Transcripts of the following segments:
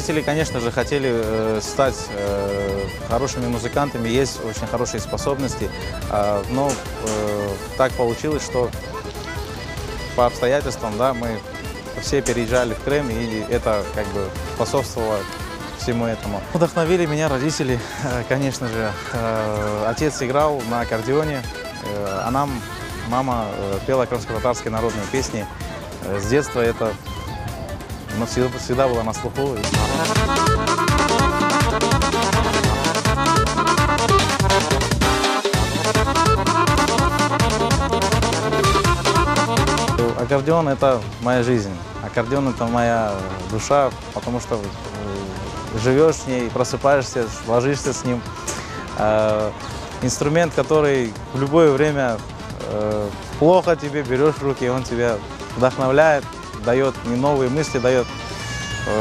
Родители, конечно же, хотели стать хорошими музыкантами, есть очень хорошие способности, но так получилось, что по обстоятельствам, да, мы все переезжали в Крым, и это как бы способствовало всему этому. Вдохновили меня родители, конечно же. Отец играл на аккордеоне, а нам мама пела крымско-татарские народные песни. С детства это всегда было на слуху. Аккордеон – это моя жизнь, аккордеон – это моя душа, потому что живешь с ней, просыпаешься, ложишься с ним. Инструмент, который в любое время плохо тебе берешь в руки, он тебя вдохновляет, дает новые мысли, дает,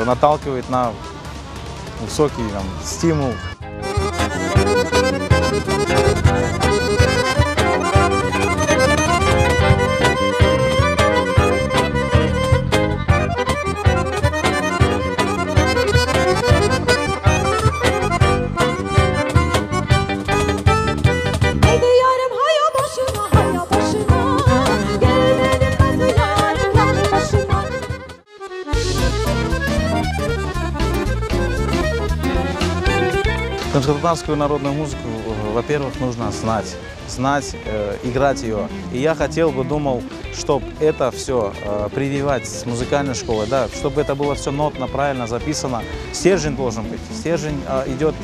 наталкивает на высокий стимул. Крымско-татарскую народную музыку, во-первых, нужно знать, играть ее. И я думал, чтобы это все прививать с музыкальной школы, да, чтобы это было все нотно, правильно записано. Стержень должен быть. Стержень идет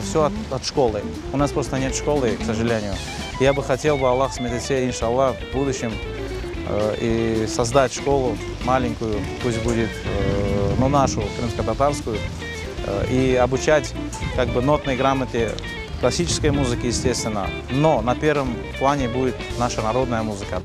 все от школы. У нас просто нет школы, к сожалению. Я бы хотел, Аллах смятесе, иншаллах, в будущем и создать школу маленькую, пусть будет, но нашу, крымско-татарскую, и обучать как бы нотной грамоте классической музыки, естественно, но на первом плане будет наша народная музыка.